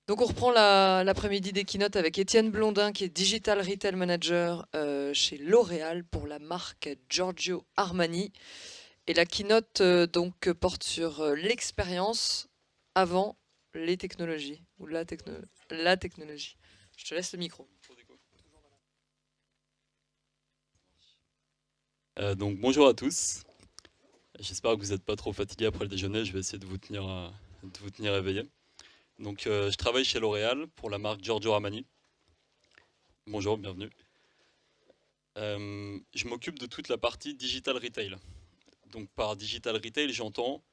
Donc on reprend l'après-midi des keynotes avec Étienne Blondin qui est Digital Retail Manager chez L'Oréal pour la marque Giorgio Armani. Et la keynote porte sur l'expérience avant les technologies ou la technologie. Je te laisse le micro. Donc bonjour à tous, j'espère que vous n'êtes pas trop fatigués après le déjeuner, je vais essayer de vous tenir éveillé. Donc je travaille chez L'Oréal pour la marque Giorgio Armani. Bonjour, bienvenue. Je m'occupe de toute la partie digital retail. Donc par digital retail, j'entends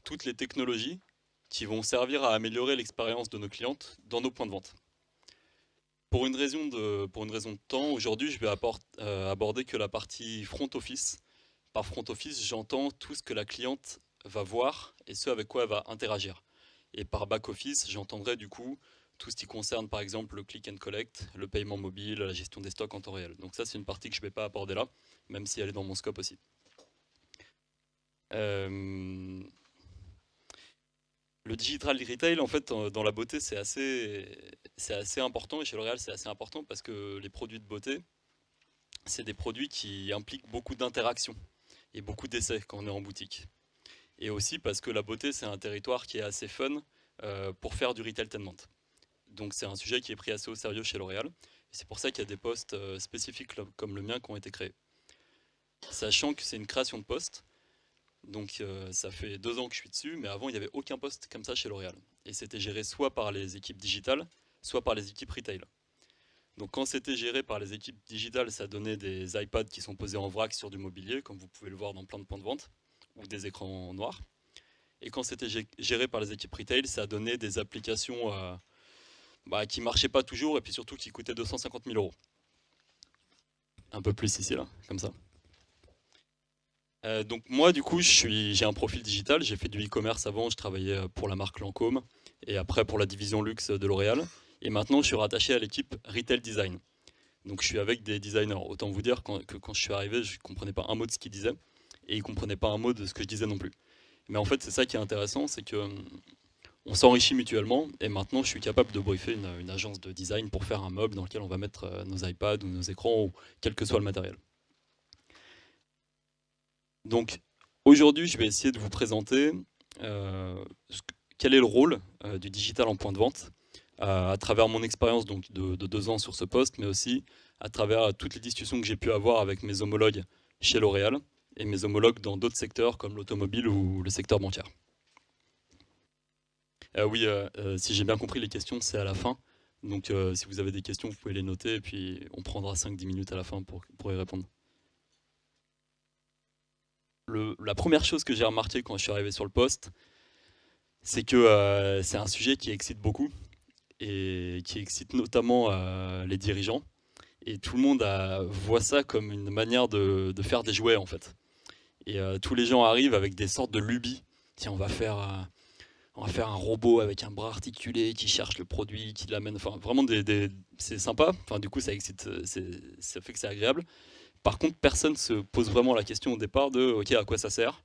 toutes les technologies qui vont servir à améliorer l'expérience de nos clientes dans nos points de vente. Pour une raison de temps, aujourd'hui je vais aborder que la partie front office. Par front office, j'entends tout ce que la cliente va voir et ce avec quoi elle va interagir. Et par back office, j'entendrai du coup tout ce qui concerne par exemple le click and collect, le paiement mobile, la gestion des stocks en temps réel. Donc ça c'est une partie que je ne vais pas aborder là, même si elle est dans mon scope aussi. Euh, le digital retail, en fait, dans la beauté, c'est assez important, et chez L'Oréal, c'est assez important parce que les produits de beauté, c'est des produits qui impliquent beaucoup d'interactions et beaucoup d'essais quand on est en boutique. Et aussi parce que la beauté, c'est un territoire qui est assez fun pour faire du retailtainment. Donc c'est un sujet qui est pris assez au sérieux chez L'Oréal. Et c'est pour ça qu'il y a des postes spécifiques comme le mien qui ont été créés. Sachant que c'est une création de poste, donc ça fait 2 ans que je suis dessus, mais avant il n'y avait aucun poste comme ça chez L'Oréal. Et c'était géré soit par les équipes digitales, soit par les équipes retail. Donc quand c'était géré par les équipes digitales, ça donnait des iPads qui sont posés en vrac sur du mobilier, comme vous pouvez le voir dans plein de points de vente, ou des écrans noirs. Et quand c'était géré par les équipes retail, ça a donné des applications qui ne marchaient pas toujours et puis surtout qui coûtaient 250 000 euros. Un peu plus ici, là, comme ça. Donc moi, du coup, j'ai un profil digital. J'ai fait du e-commerce avant. Je travaillais pour la marque Lancôme et après pour la division luxe de L'Oréal. Et maintenant, je suis rattaché à l'équipe Retail Design. Donc je suis avec des designers. Autant vous dire que quand je suis arrivé, je ne comprenais pas un mot de ce qu'ils disaient et ils ne comprenaient pas un mot de ce que je disais non plus. Mais en fait, c'est ça qui est intéressant, c'est que on s'enrichit mutuellement et maintenant je suis capable de briefer une agence de design pour faire un meuble dans lequel on va mettre nos iPads ou nos écrans ou quel que soit le matériel. Donc aujourd'hui je vais essayer de vous présenter euh, quel est le rôle du digital en point de vente à travers mon expérience donc de 2 ans sur ce poste, mais aussi à travers toutes les discussions que j'ai pu avoir avec mes homologues chez L'Oréal et mes homologues dans d'autres secteurs comme l'automobile ou le secteur bancaire. Oui, si j'ai bien compris, les questions, c'est à la fin. Donc, si vous avez des questions, vous pouvez les noter et puis on prendra 5-10 minutes à la fin pour y répondre. La première chose que j'ai remarqué quand je suis arrivé sur le poste, c'est que c'est un sujet qui excite beaucoup et qui excite notamment les dirigeants. Et tout le monde voit ça comme une manière de faire des jouets en fait. Et tous les gens arrivent avec des sortes de lubies. Tiens, on va faire un robot avec un bras articulé qui cherche le produit, qui l'amène. Enfin, vraiment, c'est sympa. Enfin, du coup, ça excite, ça fait que c'est agréable. Par contre, personne se pose vraiment la question au départ de OK, à quoi ça sert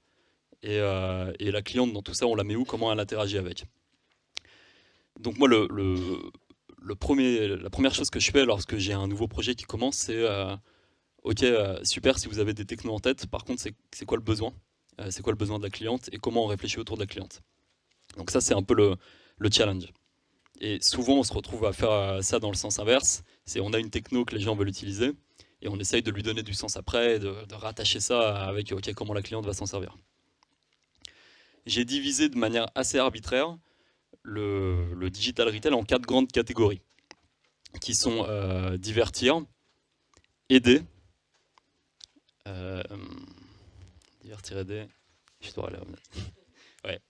et la cliente dans tout ça, on la met où, comment elle interagit avec. Donc, moi, la première chose que je fais lorsque j'ai un nouveau projet qui commence, c'est OK, super si vous avez des technos en tête. Par contre, c'est quoi le besoin C'est quoi le besoin de la cliente et comment on réfléchit autour de la cliente. Donc, ça, c'est un peu le challenge. Et souvent, on se retrouve à faire ça dans le sens inverse. C'est on a une techno que les gens veulent utiliser et on essaye de lui donner du sens après, de rattacher ça avec OK, comment la cliente va s'en servir. J'ai divisé de manière assez arbitraire le digital retail en 4 grandes catégories qui sont divertir, aider, euh, divertir, aider, je dois aller revenir. Ouais,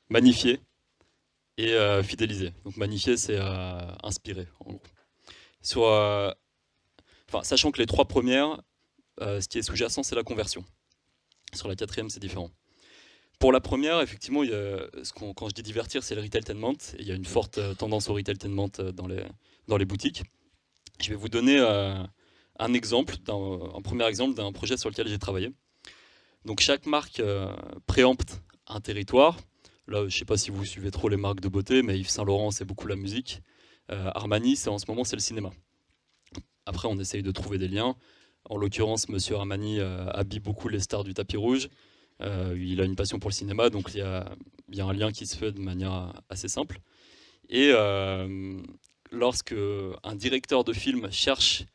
magnifier et fidéliser. Donc magnifier, c'est inspirer en gros. Sur, sachant que les 3 premières, ce qui est sous-jacent, c'est la conversion. Sur la 4e, c'est différent. Pour la première, effectivement, quand je dis divertir, c'est le retailtainment. Et il y a une forte tendance au retailtainment dans les boutiques. Je vais vous donner un premier exemple d'un projet sur lequel j'ai travaillé. Donc chaque marque préempte un territoire, Là, je sais pas si vous suivez trop les marques de beauté, mais Yves Saint Laurent, c'est beaucoup la musique. Armani, en ce moment, c'est le cinéma. Après, on essaye de trouver des liens. En l'occurrence, Monsieur Armani habille beaucoup les stars du tapis rouge. Il a une passion pour le cinéma, donc il y a un lien qui se fait de manière assez simple. Et lorsque un directeur de film cherche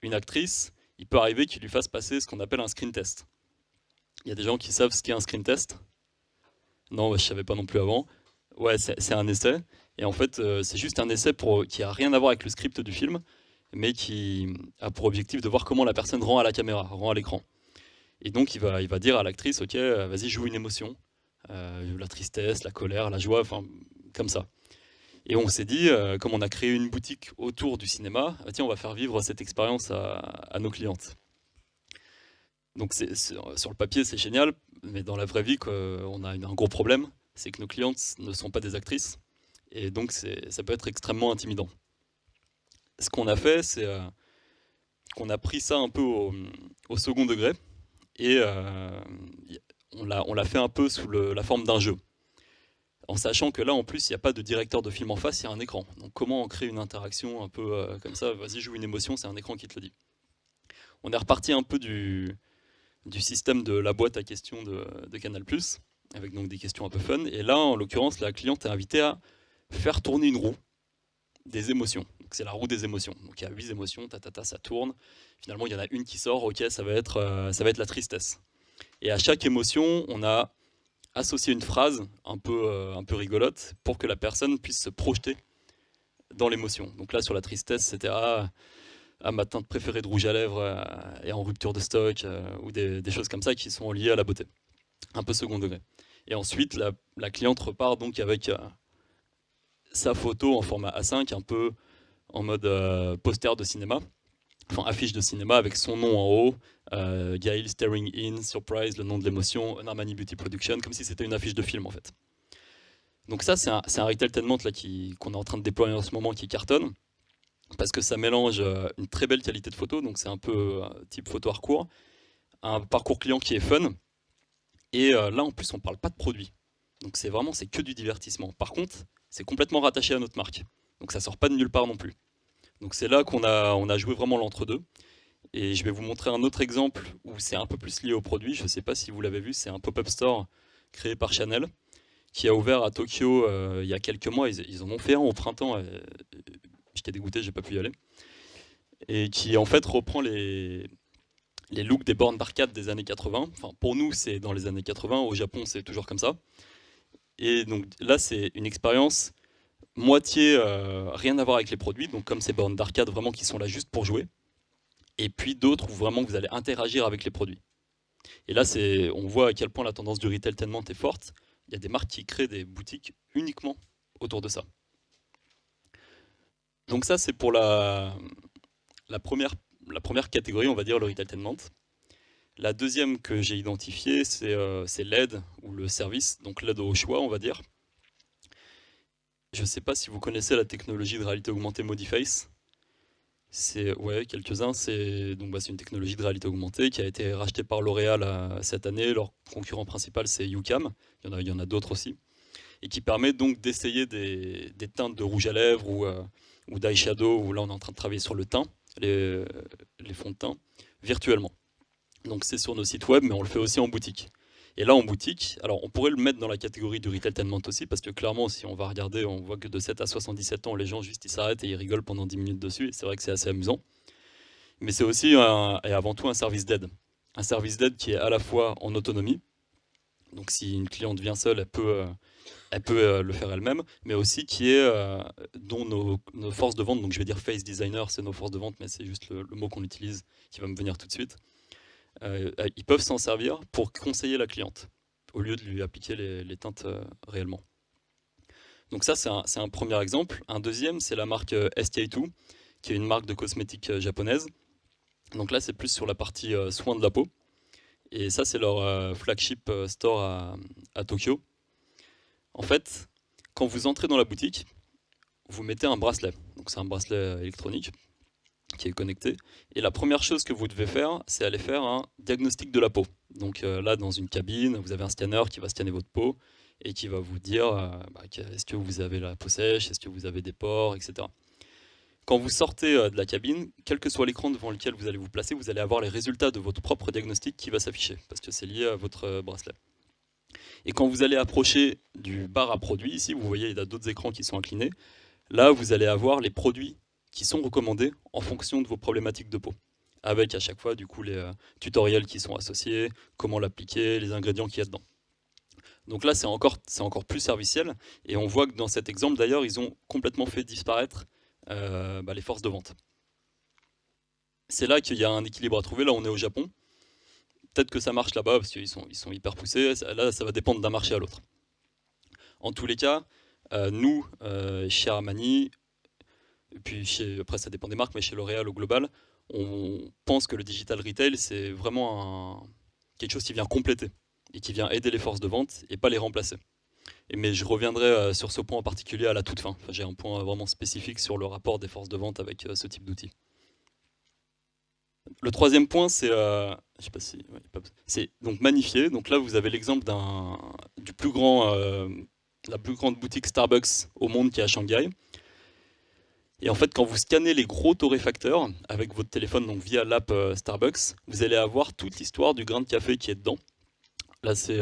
une actrice, il peut arriver qu'il lui fasse passer ce qu'on appelle un screen test. Il y a des gens qui savent ce qu'est un screen test? Non, je ne savais pas non plus avant. Ouais, c'est un essai. Et en fait, c'est juste un essai qui n'a rien à voir avec le script du film, mais qui a pour objectif de voir comment la personne rend à la caméra, rend à l'écran. Et donc, il va dire à l'actrice, ok, vas-y, joue une émotion. La tristesse, la colère, la joie, enfin, comme ça. Et on s'est dit, comme on a créé une boutique autour du cinéma, tiens, on va faire vivre cette expérience à nos clientes. Donc sur le papier, c'est génial, mais dans la vraie vie, on a un gros problème, c'est que nos clientes ne sont pas des actrices, et donc ça peut être extrêmement intimidant. Ce qu'on a fait, c'est qu'on a pris ça un peu au second degré, et on l'a fait un peu sous la forme d'un jeu. En sachant que là, en plus, il n'y a pas de directeur de film en face, il y a un écran. Donc comment on crée une interaction un peu comme ça? Vas-y, joue une émotion, c'est un écran qui te le dit. On est reparti un peu du système de la boîte à questions de Canal+, avec donc des questions un peu fun. Et là, en l'occurrence, la cliente est invitée à faire tourner une roue des émotions. Donc c'est la roue des émotions. Donc il y a 8 émotions, ça tourne. Finalement, il y en a une qui sort, ok, ça va être la tristesse. Et à chaque émotion, on a associer une phrase un peu rigolote pour que la personne puisse se projeter dans l'émotion. Donc là, sur la tristesse, c'était ma teinte préférée de rouge à lèvres est en rupture de stock, ou des choses comme ça qui sont liées à la beauté. Un peu second degré. Et ensuite, la cliente repart donc avec sa photo en format A5, un peu en mode poster de cinéma, enfin affiche de cinéma avec son nom en haut, Gail Staring In, Surprise, le nom de l'émotion, An Armani Beauty Production, comme si c'était une affiche de film en fait. Donc ça, c'est un retailtainment là qu'on est en train de déployer en ce moment qui cartonne, parce que ça mélange une très belle qualité de photo, donc c'est un peu type photo hardcore, un parcours client qui est fun, et là en plus on parle pas de produit. Donc c'est que du divertissement. Par contre, c'est complètement rattaché à notre marque. Donc ça sort pas de nulle part non plus. Donc c'est là qu'on a joué vraiment l'entre-deux. Et je vais vous montrer un autre exemple où c'est un peu plus lié au produit. Je ne sais pas si vous l'avez vu, c'est un pop-up store créé par Chanel qui a ouvert à Tokyo il y a quelques mois. Ils en ont fait un au printemps. J'étais dégoûté, j'ai pas pu y aller. Et qui en fait reprend les looks des bornes d'arcade des années 80. Enfin, pour nous, c'est dans les années 80. Au Japon, c'est toujours comme ça. Et donc là, c'est une expérience moitié rien à voir avec les produits. Donc comme ces bornes d'arcade vraiment qui sont là juste pour jouer. Et puis d'autres où vraiment vous allez interagir avec les produits. Et là, on voit à quel point la tendance du retailtainment est forte. Il y a des marques qui créent des boutiques uniquement autour de ça. Donc ça, c'est pour la première catégorie, on va dire, le retailtainment. La deuxième que j'ai identifiée, c'est l'aide ou le service, donc l'aide au choix, on va dire. Je ne sais pas si vous connaissez la technologie de réalité augmentée Modiface. Ouais, quelques-uns. C'est une technologie de réalité augmentée qui a été rachetée par L'Oréal cette année. Leur concurrent principal, c'est YouCam. Il y en a d'autres aussi. Et qui permet donc d'essayer des teintes de rouge à lèvres ou d'eyeshadow, où là on est en train de travailler sur le teint, les fonds de teint, virtuellement. Donc c'est sur nos sites web, mais on le fait aussi en boutique. Et là en boutique, alors on pourrait le mettre dans la catégorie du retailtainment aussi, parce que clairement si on va regarder, on voit que de 7 à 77 ans, les gens juste ils s'arrêtent et ils rigolent pendant 10 minutes dessus, et c'est vrai que c'est assez amusant. Mais c'est aussi et avant tout un service d'aide. Un service d'aide qui est à la fois en autonomie, donc si une cliente vient seule, elle peut le faire elle-même, mais aussi dont nos forces de vente, donc je vais dire face designer, c'est nos forces de vente, mais c'est juste le mot qu'on utilise qui va me venir tout de suite. Ils peuvent s'en servir pour conseiller la cliente, au lieu de lui appliquer les teintes réellement. Donc ça, c'est un premier exemple. Un deuxième, c'est la marque SK2, qui est une marque de cosmétiques japonaise. Donc là, c'est plus sur la partie soins de la peau. Et ça, c'est leur flagship store à Tokyo. En fait, quand vous entrez dans la boutique, vous mettez un bracelet. Donc c'est un bracelet électronique qui est connecté. Et la première chose que vous devez faire, c'est aller faire un diagnostic de la peau. Donc là, dans une cabine, vous avez un scanner qui va scanner votre peau. et qui va vous dire est-ce que vous avez la peau sèche, est-ce que vous avez des pores, etc. Quand vous sortez de la cabine, quel que soit l'écran devant lequel vous allez vous placer, vous allez avoir les résultats de votre propre diagnostic qui va s'afficher, parce que c'est lié à votre bracelet. Et quand vous allez approcher du bar à produits, ici, vous voyez, il y a d'autres écrans qui sont inclinés. Là, vous allez avoir les produits qui sont recommandés en fonction de vos problématiques de peau. Avec à chaque fois, du coup, les tutoriels qui sont associés, comment l'appliquer, les ingrédients qu'il y a dedans. Donc là, c'est encore plus serviciel. Et on voit que dans cet exemple, d'ailleurs, ils ont complètement fait disparaître les forces de vente. C'est là qu'il y a un équilibre à trouver. Là, on est au Japon. Peut-être que ça marche là-bas parce qu'ils sont hyper poussés. Là, ça va dépendre d'un marché à l'autre. En tous les cas, nous, chez Armani, et puis après ça dépend des marques, mais chez L'Oréal au global, on pense que le digital retail, c'est vraiment quelque chose qui vient compléter et qui vient aider les forces de vente et pas les remplacer. Mais je reviendrai sur ce point en particulier à la toute fin. Enfin, j'ai un point vraiment spécifique sur le rapport des forces de vente avec ce type d'outils. Le troisième point, c'est, je sais pas si, ouais, c'est donc magnifier. Donc là, vous avez l'exemple la plus grande boutique Starbucks au monde qui est à Shanghai. Et en fait, quand vous scannez les gros torréfacteurs avec votre téléphone, donc via l'app Starbucks, vous allez avoir toute l'histoire du grain de café qui est dedans. Là, c'est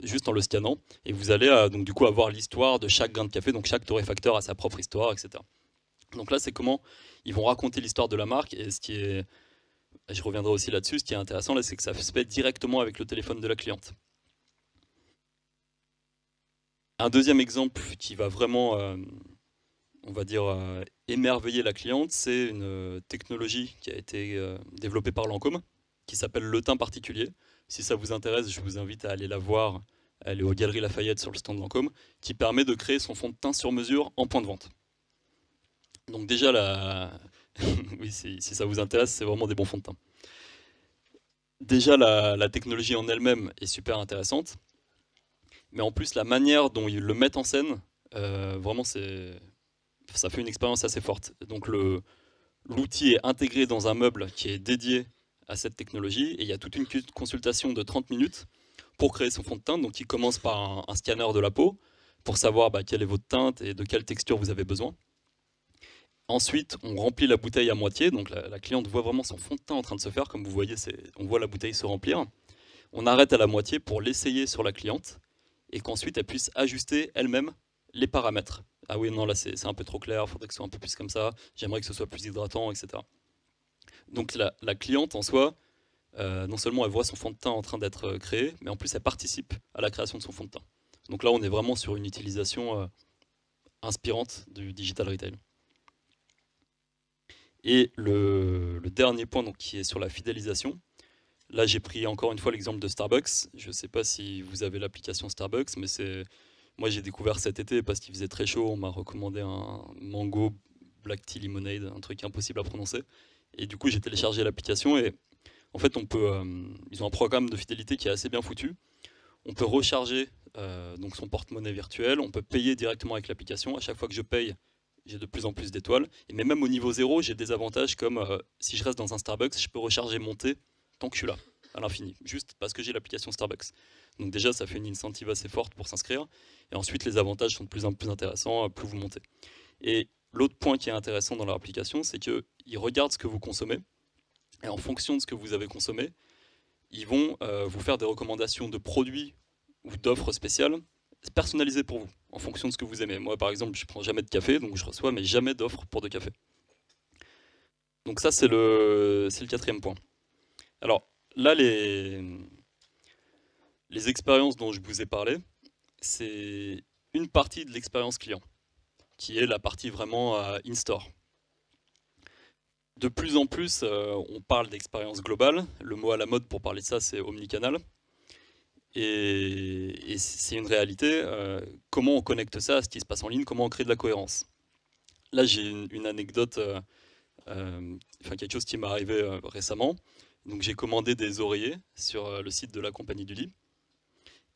juste en le scannant. Et vous allez donc du coup avoir l'histoire de chaque grain de café. Donc chaque torréfacteur a sa propre histoire, etc. Donc là, c'est comment ils vont raconter l'histoire de la marque. Et je reviendrai aussi là-dessus, ce qui est intéressant, là, c'est que ça se fait directement avec le téléphone de la cliente. Un deuxième exemple qui va vraiment, on va dire, émerveiller la cliente, c'est une technologie qui a été développée par Lancôme, qui s'appelle le teint particulier. Si ça vous intéresse, je vous invite à aller la voir. Elle est aux Galeries Lafayette sur le stand Lancôme, qui permet de créer son fond de teint sur mesure en point de vente. Donc déjà, oui, si ça vous intéresse, c'est vraiment des bons fonds de teint. Déjà, la technologie en elle-même est super intéressante, mais en plus, la manière dont ils le mettent en scène, vraiment, ça fait une expérience assez forte. Donc l'outil est intégré dans un meuble qui est dédié à cette technologie, et il y a toute une consultation de 30 minutes pour créer son fond de teinte. Donc il commence par un scanner de la peau, pour savoir quelle est votre teinte et de quelle texture vous avez besoin. Ensuite, on remplit la bouteille à moitié, donc la cliente voit vraiment son fond de teint en train de se faire, comme vous voyez, on voit la bouteille se remplir. On arrête à la moitié pour l'essayer sur la cliente, et qu'ensuite elle puisse ajuster elle-même les paramètres. Ah oui, non, là c'est un peu trop clair, il faudrait que ce soit un peu plus comme ça, j'aimerais que ce soit plus hydratant, etc. Donc la cliente en soi, non seulement elle voit son fond de teint en train d'être créé, mais en plus elle participe à la création de son fond de teint. Donc là on est vraiment sur une utilisation inspirante du digital retail. Et le dernier point donc, qui est sur la fidélisation. Là, j'ai pris encore une fois l'exemple de Starbucks. Je ne sais pas si vous avez l'application Starbucks, mais moi j'ai découvert cet été parce qu'il faisait très chaud. On m'a recommandé un mango black tea lemonade, un truc impossible à prononcer. Et du coup, j'ai téléchargé l'application et en fait, ils ont un programme de fidélité qui est assez bien foutu. On peut recharger donc son porte-monnaie virtuel. On peut payer directement avec l'application. À chaque fois que je paye, j'ai de plus en plus d'étoiles. Mais même au niveau 0, j'ai des avantages comme si je reste dans un Starbucks, je peux recharger mon thé tant que je suis là, à l'infini, juste parce que j'ai l'application Starbucks. Donc déjà, ça fait une incentive assez forte pour s'inscrire. Et ensuite, les avantages sont de plus en plus intéressants, plus vous montez. Et l'autre point qui est intéressant dans leur application, c'est qu'ils regardent ce que vous consommez. Et en fonction de ce que vous avez consommé, ils vont vous faire des recommandations de produits ou d'offres spéciales personnalisées pour vous, en fonction de ce que vous aimez. Moi, par exemple, je ne prends jamais de café, donc je reçois mais jamais d'offres pour de café. Donc ça, c'est le quatrième point. Alors là, les expériences dont je vous ai parlé, c'est une partie de l'expérience client, qui est la partie vraiment in-store. De plus en plus, on parle d'expérience globale. Le mot à la mode pour parler de ça, c'est omnicanal. Et c'est une réalité. Comment on connecte ça à ce qui se passe en ligne? Comment on crée de la cohérence? Là, j'ai une anecdote, quelque chose qui m'est arrivé récemment. Donc, j'ai commandé des oreillers sur le site de la compagnie du lit.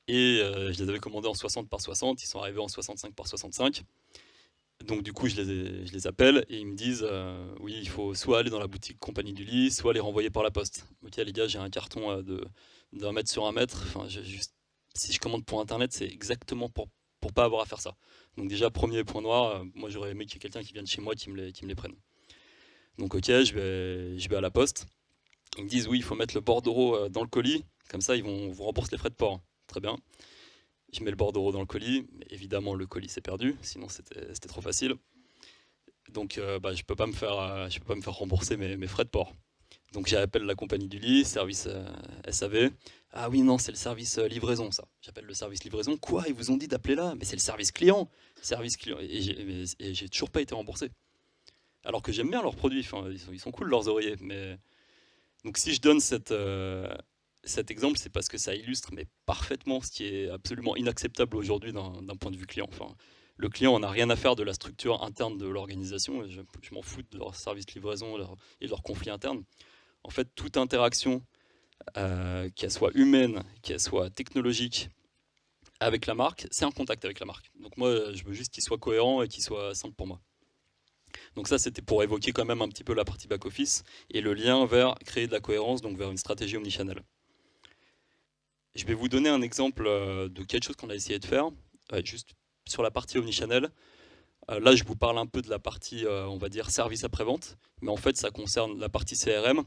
Et je les avais commandés en 60 par 60. Ils sont arrivés en 65 par 65. Donc du coup, je les appelle et ils me disent oui, il faut soit aller dans la boutique compagnie du lit, soit les renvoyer par la poste. Ok les gars, j'ai un carton d'1 mètre sur 1 mètre, enfin, si je commande pour Internet, c'est exactement pour pas avoir à faire ça. Donc déjà, premier point noir, moi j'aurais aimé qu'il y ait quelqu'un qui vienne chez moi qui me les prenne. Donc ok, je vais à la poste. Ils me disent oui, il faut mettre le bordereau dans le colis, comme ça ils vont vous rembourser les frais de port. Très bien. Je mets le bordereau dans le colis, mais évidemment le colis s'est perdu, sinon c'était trop facile. Donc je peux pas me faire rembourser mes frais de port. Donc j'appelle la compagnie du lit, service SAV. Ah oui, non, c'est le service livraison, ça. J'appelle le service livraison. Quoi? Ils vous ont dit d'appeler là? Mais c'est le service client. Service client. Et j'ai toujours pas été remboursé. Alors que j'aime bien leurs produits. Enfin, ils sont cool, leurs oreillers. Mais... Donc si je donne cet exemple, c'est parce que ça illustre mais parfaitement ce qui est absolument inacceptable aujourd'hui d'un point de vue client. Enfin, le client n'a rien à faire de la structure interne de l'organisation. Je m'en fous de leur service livraison et de leurs conflits internes. En fait, toute interaction, qu'elle soit humaine, qu'elle soit technologique, avec la marque, c'est un contact avec la marque. Donc moi, je veux juste qu'il soit cohérent et qu'il soit simple pour moi. Donc ça, c'était pour évoquer quand même un petit peu la partie back-office et le lien vers créer de la cohérence, donc vers une stratégie omnichannel. Je vais vous donner un exemple de quelque chose qu'on a essayé de faire, juste sur la partie omnichannel. Là, je vous parle un peu de la partie, on va dire, service après-vente, mais en fait, ça concerne la partie CRM,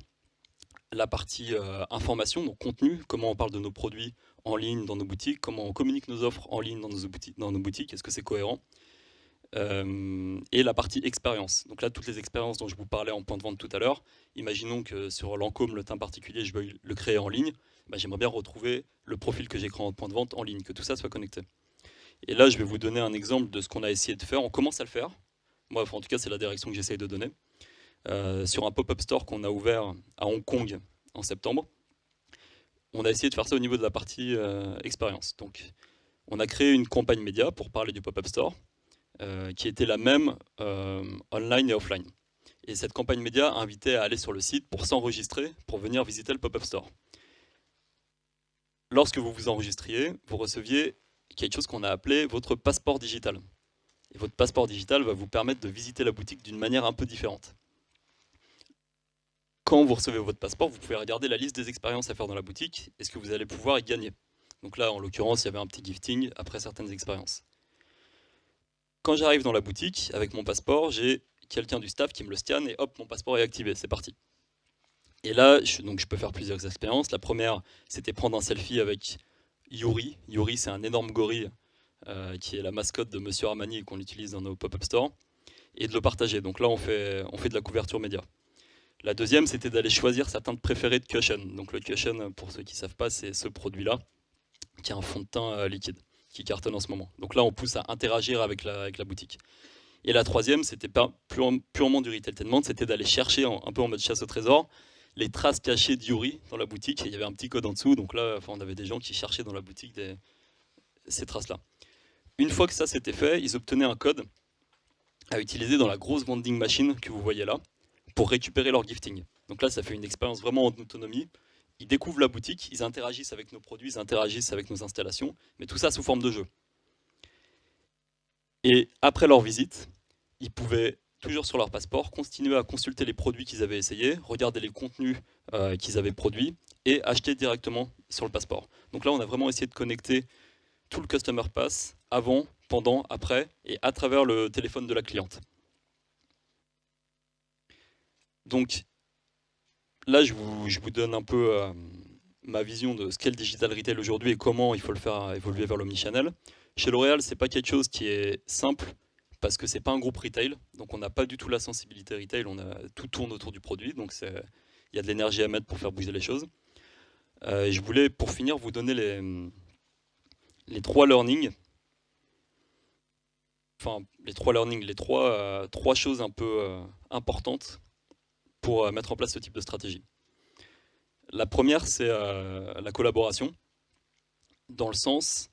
la partie information, donc contenu, comment on parle de nos produits en ligne dans nos boutiques, comment on communique nos offres en ligne dans nos boutiques, est-ce que c'est cohérent, et la partie expérience. Donc là, toutes les expériences dont je vous parlais en point de vente tout à l'heure, imaginons que sur Lancôme, le teint particulier, je veuille le créer en ligne, j'aimerais bien retrouver le profil que j'ai créé en point de vente en ligne, que tout ça soit connecté. Et là, je vais vous donner un exemple de ce qu'on a essayé de faire. On commence à le faire. Moi, en tout cas, c'est la direction que j'essaye de donner. Sur un pop-up store qu'on a ouvert à Hong Kong en septembre. On a essayé de faire ça au niveau de la partie expérience. Donc, on a créé une campagne média pour parler du pop-up store qui était la même online et offline. Et cette campagne média invitait à aller sur le site pour s'enregistrer, pour venir visiter le pop-up store. Lorsque vous vous enregistriez, vous receviez quelque chose qu'on a appelé votre passeport digital. Et votre passeport digital va vous permettre de visiter la boutique d'une manière un peu différente. Quand vous recevez votre passeport, vous pouvez regarder la liste des expériences à faire dans la boutique et ce que vous allez pouvoir y gagner. Donc là, en l'occurrence, il y avait un petit gifting après certaines expériences. Quand j'arrive dans la boutique, avec mon passeport, j'ai quelqu'un du staff qui me le scanne et hop, mon passeport est activé, c'est parti. Et là, je peux faire plusieurs expériences. La première, c'était prendre un selfie avec Yuri. Yuri, c'est un énorme gorille qui est la mascotte de Monsieur Armani et qu'on utilise dans nos pop-up stores, et de le partager. Donc là, on fait de la couverture média. La deuxième, c'était d'aller choisir sa teinte préférée de Cushion. Donc le Cushion, pour ceux qui ne savent pas, c'est ce produit-là, qui est un fond de teint liquide, qui cartonne en ce moment. Donc là, on pousse à interagir avec la boutique. Et la troisième, c'était pas purement du retailtainment, c'était d'aller chercher, un peu en mode chasse au trésor, les traces cachées d'Yuri dans la boutique. Et il y avait un petit code en dessous, donc là, on avait des gens qui cherchaient dans la boutique ces traces-là. Une fois que ça s'était fait, ils obtenaient un code à utiliser dans la grosse vending machine que vous voyez là, pour récupérer leur gifting. Donc là, ça fait une expérience vraiment en autonomie. Ils découvrent la boutique, ils interagissent avec nos produits, ils interagissent avec nos installations, mais tout ça sous forme de jeu. Et après leur visite, ils pouvaient, toujours sur leur passeport, continuer à consulter les produits qu'ils avaient essayés, regarder les contenus qu'ils avaient produits et acheter directement sur le passeport. Donc là, on a vraiment essayé de connecter tout le Customer Pass avant, pendant, après et à travers le téléphone de la cliente. Donc là, je vous donne un peu ma vision de ce qu'est le digital retail aujourd'hui et comment il faut le faire évoluer vers l'omnichannel. Chez L'Oréal, c'est pas quelque chose qui est simple parce que c'est pas un groupe retail, donc on n'a pas du tout la sensibilité retail, tout tourne autour du produit, donc il y a de l'énergie à mettre pour faire bouger les choses. Je voulais, pour finir, vous donner les trois learnings. Enfin, les trois choses un peu importantes pour mettre en place ce type de stratégie. La première, c'est la collaboration, dans le sens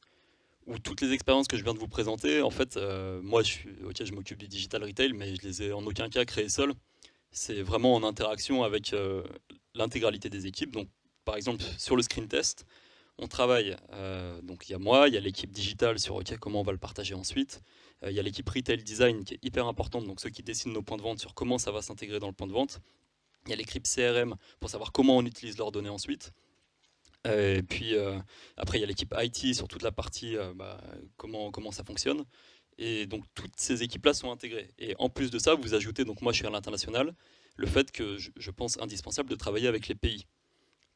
où toutes les expériences que je viens de vous présenter, en fait, moi, je m'occupe du digital retail, mais je les ai en aucun cas créées seul. C'est vraiment en interaction avec l'intégralité des équipes. Donc, par exemple, sur le screen test, on travaille, donc il y a moi, il y a l'équipe digitale sur comment on va le partager ensuite, il y a l'équipe retail design qui est hyper importante, donc ceux qui dessinent nos points de vente sur comment ça va s'intégrer dans le point de vente. Il y a l'équipe CRM pour savoir comment on utilise leurs données ensuite. Et puis après, il y a l'équipe IT sur toute la partie comment ça fonctionne. Et donc toutes ces équipes-là sont intégrées. Et en plus de ça, vous ajoutez, donc moi je suis à l'international, le fait que je pense indispensable de travailler avec les pays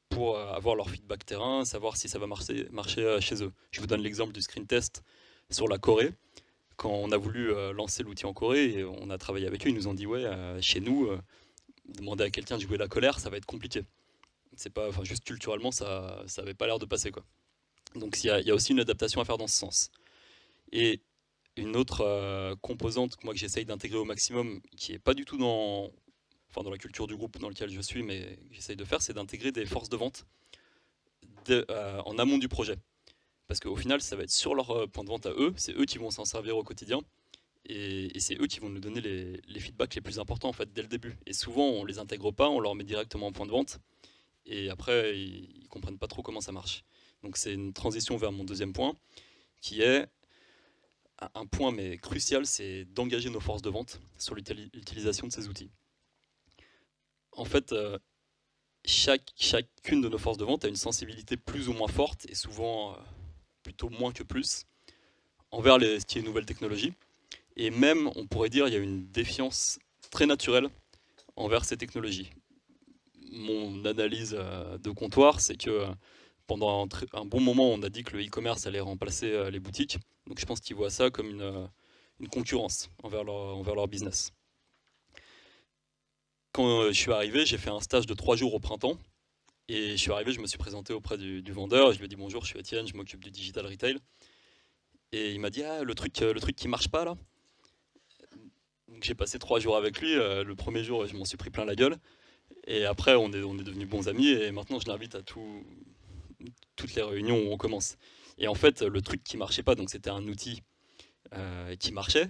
pour avoir leur feedback terrain, savoir si ça va marcher chez eux. Je vous donne l'exemple du screen test sur la Corée. Quand on a voulu lancer l'outil en Corée, et on a travaillé avec eux, ils nous ont dit ouais, chez nous, demander à quelqu'un de jouer la colère, ça va être compliqué. C'est pas, enfin, juste culturellement, ça avait pas l'air de passer quoi. Donc il y a aussi une adaptation à faire dans ce sens. Et une autre composante que moi que j'essaye d'intégrer au maximum, qui est pas du tout dans la culture du groupe dans lequel je suis, mais que j'essaye de faire, c'est d'intégrer des forces de vente en amont du projet. Parce qu'au final, ça va être sur leur point de vente à eux, c'est eux qui vont s'en servir au quotidien, et c'est eux qui vont nous donner les feedbacks les plus importants en fait dès le début. Et souvent, on les intègre pas, on leur met directement en point de vente, et après, ils comprennent pas trop comment ça marche. Donc c'est une transition vers mon deuxième point, qui est un point mais crucial, c'est d'engager nos forces de vente sur l'utilisation de ces outils. En fait, chacune de nos forces de vente a une sensibilité plus ou moins forte, et souvent plutôt moins que plus, envers ce qui est nouvelles technologies. Et même, on pourrait dire, il y a une défiance très naturelle envers ces technologies. Mon analyse de comptoir, c'est que pendant un bon moment, on a dit que le e-commerce allait remplacer les boutiques. Donc je pense qu'ils voient ça comme une concurrence envers leur business. Quand je suis arrivé, j'ai fait un stage de 3 jours au printemps. Et je suis arrivé, je me suis présenté auprès du vendeur. Je lui ai dit bonjour, je suis Étienne, je m'occupe du digital retail. Et il m'a dit ah, le truc qui marche pas là. Donc j'ai passé 3 jours avec lui. Le premier jour, je m'en suis pris plein la gueule. Et après, on est devenus bons amis. Et maintenant, je l'invite à toutes les réunions où on commence. Et en fait, le truc qui marchait pas, donc c'était un outil qui marchait.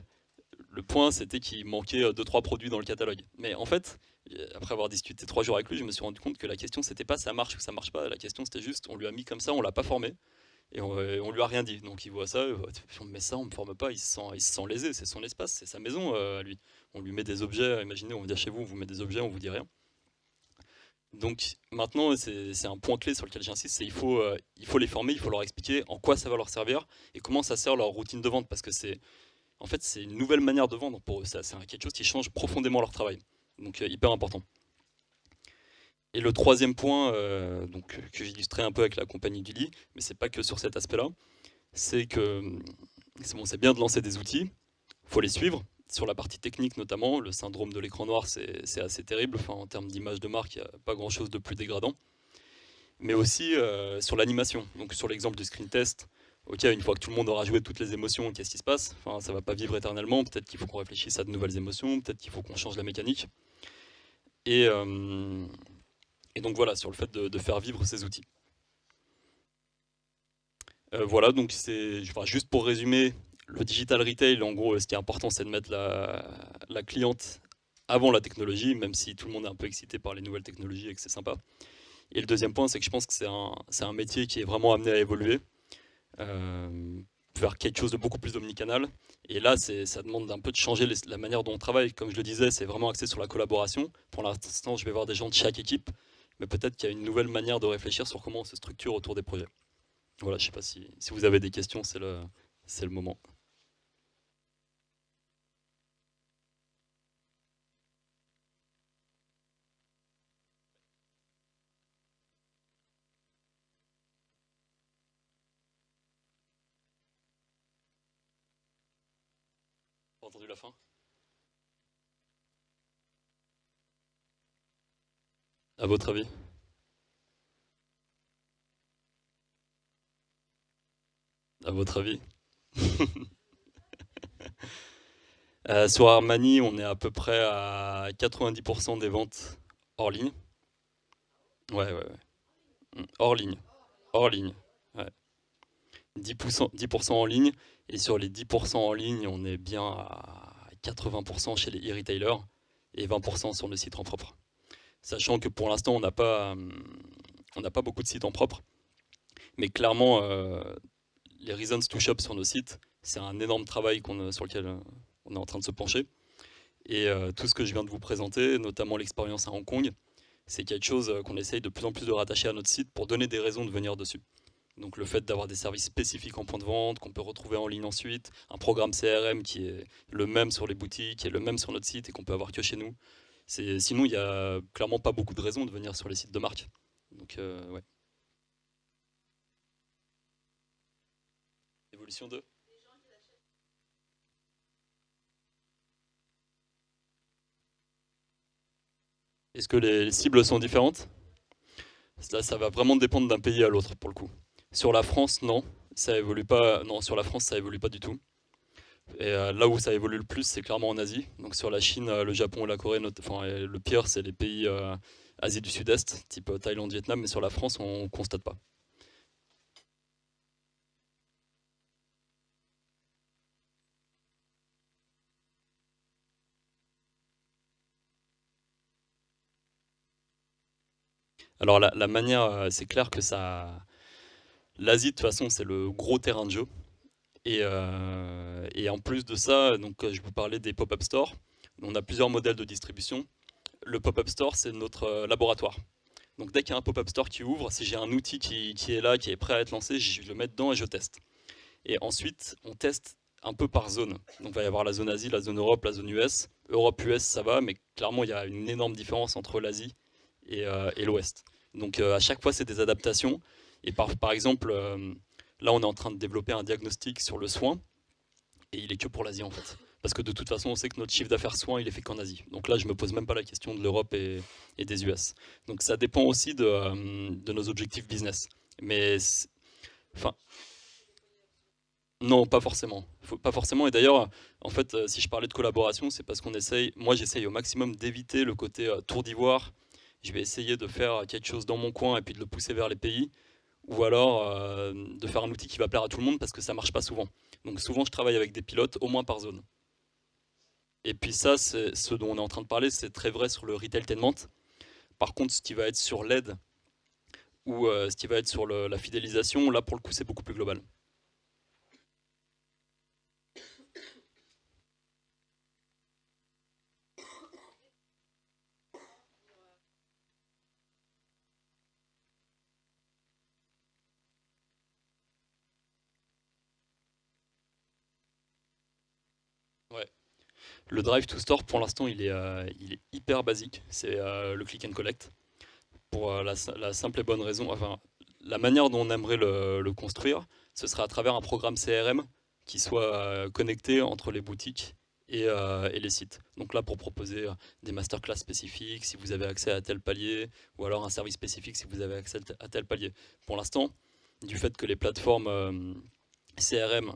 Le point, c'était qu'il manquait 2-3 produits dans le catalogue. Mais en fait, après avoir discuté 3 jours avec lui, je me suis rendu compte que la question, c'était pas ça marche ou ça marche pas. La question, c'était juste, on lui a mis comme ça, on l'a pas formé. Et on lui a rien dit. Donc il voit ça, on me met ça, on me forme pas, il se sent lésé, c'est son espace, c'est sa maison à lui. On lui met des objets, imaginez, on vient chez vous, on vous met des objets, on vous dit rien. Donc maintenant, c'est un point clé sur lequel j'insiste, c'est il faut les former, il faut leur expliquer en quoi ça va leur servir et comment ça sert leur routine de vente, parce que en fait, c'est une nouvelle manière de vendre pour eux, c'est quelque chose qui change profondément leur travail. Donc hyper important. Et le troisième point, que j'illustrais un peu avec la compagnie du lit, mais c'est pas que sur cet aspect-là, c'est que c'est bien de lancer des outils, il faut les suivre. Sur la partie technique notamment, le syndrome de l'écran noir, c'est assez terrible. Enfin, en termes d'image de marque, il n'y a pas grand-chose de plus dégradant. Mais aussi sur l'animation. Donc sur l'exemple du screen test, ok, une fois que tout le monde aura joué toutes les émotions, qu'est-ce qui se passe? Enfin, ça va pas vivre éternellement. Peut-être qu'il faut qu'on réfléchisse à de nouvelles émotions. Peut-être qu'il faut qu'on change la mécanique. Et, donc voilà, sur le fait de faire vivre ces outils. Voilà, donc juste pour résumer, le digital retail, en gros, ce qui est important, c'est de mettre la cliente avant la technologie, même si tout le monde est un peu excité par les nouvelles technologies et que c'est sympa. Et le deuxième point, c'est que je pense que c'est un métier qui est vraiment amené à évoluer vers quelque chose de beaucoup plus omnicanal. Et là, ça demande un peu de changer la manière dont on travaille. Comme je le disais, c'est vraiment axé sur la collaboration. Pour l'instant, je vais voir des gens de chaque équipe, mais peut-être qu'il y a une nouvelle manière de réfléchir sur comment on se structure autour des projets. Voilà, je ne sais pas si vous avez des questions, c'est le moment. Pas entendu la fin? À votre avis? À votre avis? Sur Armani, on est à peu près à 90% des ventes hors ligne. Ouais, ouais, ouais. Hors ligne. Hors ligne. Ouais. 10% en ligne. Et sur les 10% en ligne, on est bien à 80% chez les e-retailers et 20% sur le site en propre. Sachant que pour l'instant, on n'a pas beaucoup de sites en propre. Mais clairement, les reasons to shop sur nos sites, c'est un énorme travail sur lequel on est en train de se pencher. Et tout ce que je viens de vous présenter, notamment l'expérience à Hong Kong, c'est quelque chose qu'on essaye de plus en plus de rattacher à notre site pour donner des raisons de venir dessus. Donc le fait d'avoir des services spécifiques en point de vente, qu'on peut retrouver en ligne ensuite, un programme CRM qui est le même sur les boutiques et le même sur notre site et qu'on peut avoir que chez nous. Sinon, il n'y a clairement pas beaucoup de raisons de venir sur les sites de marque. Donc, ouais. Évolution 2. Est-ce que les cibles sont différentes? Ça va vraiment dépendre d'un pays à l'autre pour le coup. Sur la France, non, ça évolue pas. Non, sur la France, ça évolue pas du tout. Et là où ça évolue le plus, c'est clairement en Asie. Donc sur la Chine, le Japon, la Corée, enfin, le pire, c'est les pays Asie du Sud-Est, type Thaïlande, Vietnam. Mais sur la France, on constate pas. Alors la manière, c'est clair que ça. L'Asie, de toute façon, c'est le gros terrain de jeu. Et en plus de ça, donc, je vous parlais des pop-up stores. On a plusieurs modèles de distribution. Le pop-up store, c'est notre laboratoire. Donc dès qu'il y a un pop-up store qui ouvre, si j'ai un outil qui est là, qui est prêt à être lancé, je le mets dedans et je teste. Et ensuite, on teste un peu par zone. Donc il va y avoir la zone Asie, la zone Europe, la zone US. Europe-US, ça va, mais clairement, il y a une énorme différence entre l'Asie et l'Ouest. Donc à chaque fois, c'est des adaptations. Et par exemple, là, on est en train de développer un diagnostic sur le soin, et il est que pour l'Asie en fait. Parce que de toute façon, on sait que notre chiffre d'affaires soin, il est fait qu'en Asie. Donc là, je me pose même pas la question de l'Europe et des US. Donc ça dépend aussi de nos objectifs business. Mais, enfin, non, pas forcément. Pas forcément. Et d'ailleurs, en fait, si je parlais de collaboration, c'est parce qu'on essaye, moi j'essaye au maximum d'éviter le côté tour d'ivoire. Je vais essayer de faire quelque chose dans mon coin et puis de le pousser vers les pays. Ou alors de faire un outil qui va plaire à tout le monde parce que ça marche pas souvent. Donc souvent, je travaille avec des pilotes, au moins par zone. Et puis ça, c'est ce dont on est en train de parler, c'est très vrai sur le retailtainment. Par contre, ce qui va être sur l'aide ou ce qui va être sur la fidélisation, là pour le coup, c'est beaucoup plus global. Ouais. Le drive to store, pour l'instant, il est hyper basique. C'est le click and collect. Pour la simple et bonne raison, enfin, la manière dont on aimerait le construire, ce serait à travers un programme CRM qui soit connecté entre les boutiques et les sites. Donc là, pour proposer des masterclass spécifiques, si vous avez accès à tel palier, ou alors un service spécifique si vous avez accès à tel palier. Pour l'instant, du fait que les plateformes CRM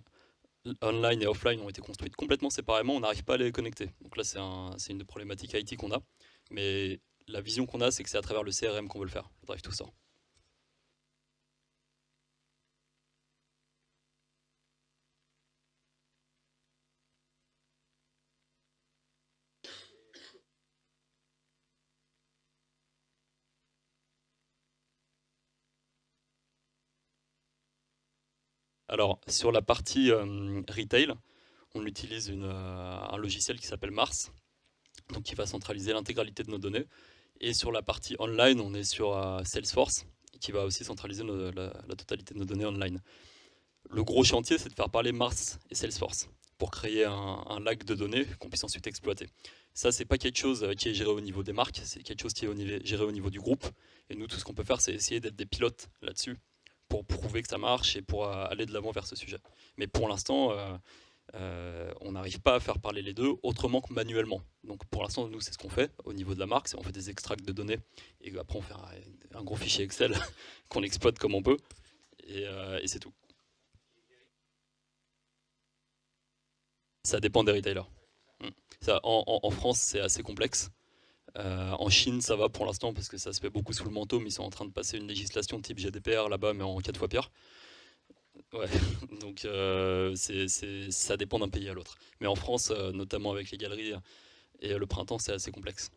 online et offline ont été construites complètement séparément, on n'arrive pas à les connecter. Donc là, c'est une des problématiques IT qu'on a. Mais la vision qu'on a, c'est que c'est à travers le CRM qu'on veut le faire, le Drive to Store. Alors, sur la partie retail, on utilise un logiciel qui s'appelle Mars, donc qui va centraliser l'intégralité de nos données. Et sur la partie online, on est sur Salesforce, qui va aussi centraliser la totalité de nos données online. Le gros chantier, c'est de faire parler Mars et Salesforce pour créer un lac de données qu'on puisse ensuite exploiter. Ça, c'est pas quelque chose qui est géré au niveau des marques, c'est quelque chose qui est géré au niveau du groupe. Et nous, tout ce qu'on peut faire, c'est essayer d'être des pilotes là-dessus pour prouver que ça marche et pour aller de l'avant vers ce sujet. Mais pour l'instant, on n'arrive pas à faire parler les deux autrement que manuellement. Donc pour l'instant, nous, c'est ce qu'on fait au niveau de la marque, c'est on fait des extracts de données et après on fait un gros fichier Excel qu'on exploite comme on peut et c'est tout. Ça dépend des retailers. Mm. Ça, en France, c'est assez complexe. En Chine, ça va pour l'instant parce que ça se fait beaucoup sous le manteau, mais ils sont en train de passer une législation type GDPR là-bas, mais en 4 fois pire. Ouais, donc ça dépend d'un pays à l'autre. Mais en France, notamment avec les galeries et le printemps, c'est assez complexe.